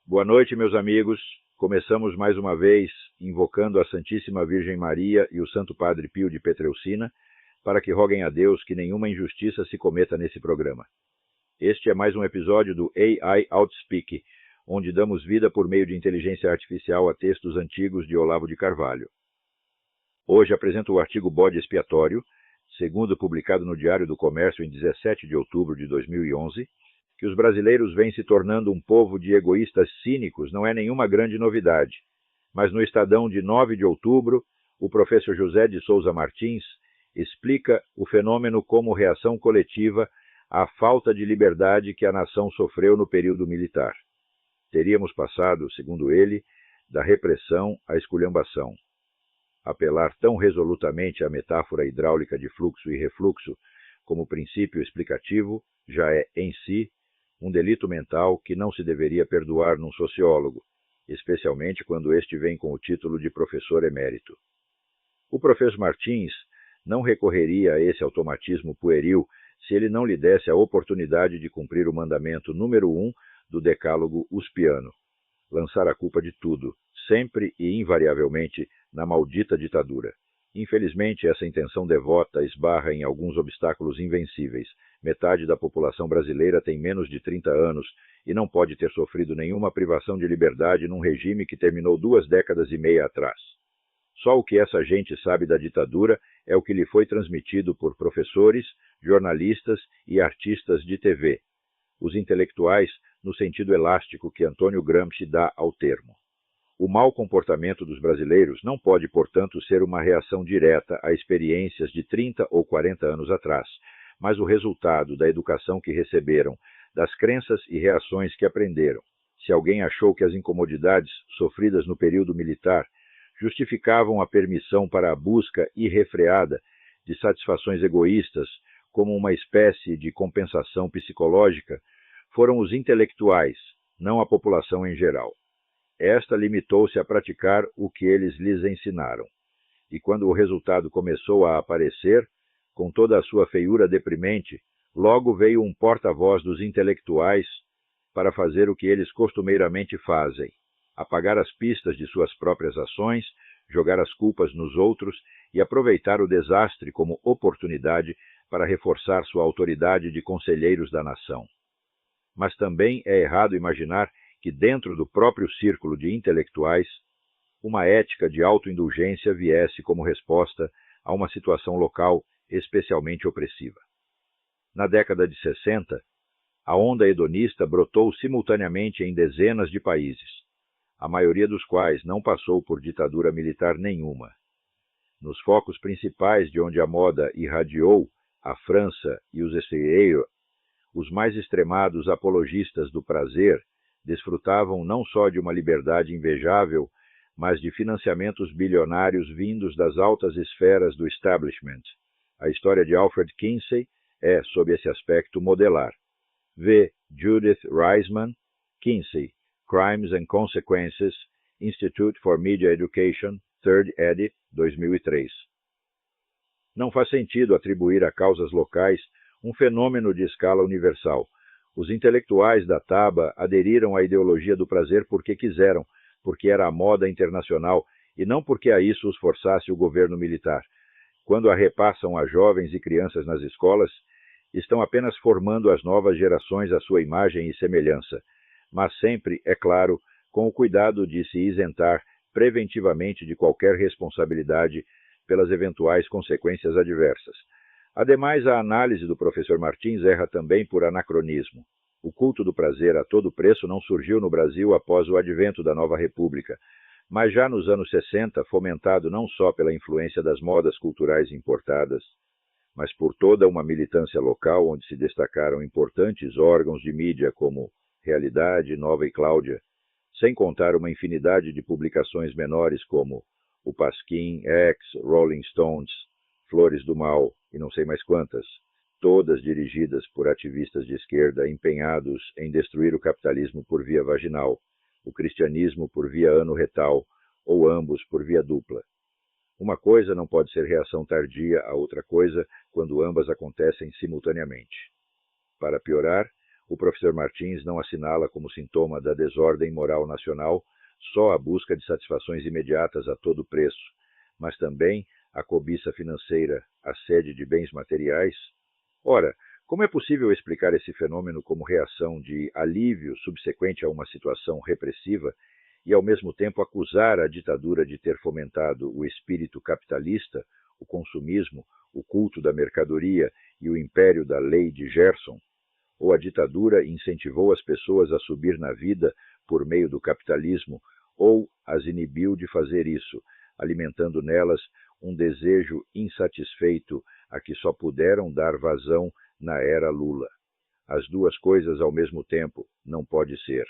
Boa noite, meus amigos. Começamos mais uma vez invocando a Santíssima Virgem Maria e o Santo Padre Pio de Petreucina para que roguem a Deus que nenhuma injustiça se cometa nesse programa. Este é mais um episódio do AI Outspeak, onde damos vida por meio de inteligência artificial a textos antigos de Olavo de Carvalho. Hoje apresento o artigo Bode Expiatório, segundo publicado no Diário do Comércio em 17 de outubro de 2011, que os brasileiros vêm se tornando um povo de egoístas cínicos não é nenhuma grande novidade, mas no Estadão de 9 de outubro, o professor José de Souza Martins explica o fenômeno como reação coletiva à falta de liberdade que a nação sofreu no período militar. Teríamos passado, segundo ele, da repressão à esculhambação. Apelar tão resolutamente à metáfora hidráulica de fluxo e refluxo como princípio explicativo já é, em si, um delito mental que não se deveria perdoar num sociólogo, especialmente quando este vem com o título de professor emérito. O professor Martins não recorreria a esse automatismo pueril se ele não lhe desse a oportunidade de cumprir o mandamento número 1 do decálogo uspiano: lançar a culpa de tudo, sempre e invariavelmente, na maldita ditadura. Infelizmente, essa intenção devota esbarra em alguns obstáculos invencíveis. Metade da população brasileira tem menos de 30 anos e não pode ter sofrido nenhuma privação de liberdade num regime que terminou 2 décadas e meia atrás. Só o que essa gente sabe da ditadura é o que lhe foi transmitido por professores, jornalistas e artistas de TV, os intelectuais no sentido elástico que Antônio Gramsci dá ao termo. O mau comportamento dos brasileiros não pode, portanto, ser uma reação direta a experiências de 30 ou 40 anos atrás, mas o resultado da educação que receberam, das crenças e reações que aprenderam. Se alguém achou que as incomodidades sofridas no período militar justificavam a permissão para a busca irrefreada de satisfações egoístas como uma espécie de compensação psicológica, foram os intelectuais, não a população em geral. Esta limitou-se a praticar o que eles lhes ensinaram. E quando o resultado começou a aparecer, com toda a sua feiura deprimente, logo veio um porta-voz dos intelectuais para fazer o que eles costumeiramente fazem: apagar as pistas de suas próprias ações, jogar as culpas nos outros e aproveitar o desastre como oportunidade para reforçar sua autoridade de conselheiros da nação. Mas também é errado imaginar que dentro do próprio círculo de intelectuais, uma ética de autoindulgência viesse como resposta a uma situação local especialmente opressiva. Na década de 60, a onda hedonista brotou simultaneamente em dezenas de países, a maioria dos quais não passou por ditadura militar nenhuma. Nos focos principais de onde a moda irradiou, a França e os exteriores, os mais extremados apologistas do prazer desfrutavam não só de uma liberdade invejável, mas de financiamentos bilionários vindos das altas esferas do establishment. A história de Alfred Kinsey é, sob esse aspecto, modelar. V. Judith Reisman, Kinsey, Crimes and Consequences, Institute for Media Education, 3rd ed., 2003. Não faz sentido atribuir a causas locais um fenômeno de escala universal. Os intelectuais da Taba aderiram à ideologia do prazer porque quiseram, porque era a moda internacional e não porque a isso os forçasse o governo militar. Quando a repassam a jovens e crianças nas escolas, estão apenas formando as novas gerações à sua imagem e semelhança, mas sempre, é claro, com o cuidado de se isentar preventivamente de qualquer responsabilidade pelas eventuais consequências adversas. Ademais, a análise do professor Martins erra também por anacronismo. O culto do prazer a todo preço não surgiu no Brasil após o advento da nova república, mas já nos anos 60, fomentado não só pela influência das modas culturais importadas, mas por toda uma militância local onde se destacaram importantes órgãos de mídia como Realidade, Nova e Cláudia, sem contar uma infinidade de publicações menores como o Pasquim, X, Rolling Stones, Flores do Mal e não sei mais quantas, todas dirigidas por ativistas de esquerda empenhados em destruir o capitalismo por via vaginal, o cristianismo por via ano-retal, ou ambos por via dupla. Uma coisa não pode ser reação tardia a outra coisa quando ambas acontecem simultaneamente. Para piorar, o professor Martins não assinala como sintoma da desordem moral nacional só a busca de satisfações imediatas a todo preço, mas também a cobiça financeira, a sede de bens materiais? Ora, como é possível explicar esse fenômeno como reação de alívio subsequente a uma situação repressiva e, ao mesmo tempo, acusar a ditadura de ter fomentado o espírito capitalista, o consumismo, o culto da mercadoria e o império da lei de Gerson? Ou a ditadura incentivou as pessoas a subir na vida por meio do capitalismo, ou as inibiu de fazer isso, alimentando nelas um desejo insatisfeito a que só puderam dar vazão na era Lula? As duas coisas ao mesmo tempo não pode ser.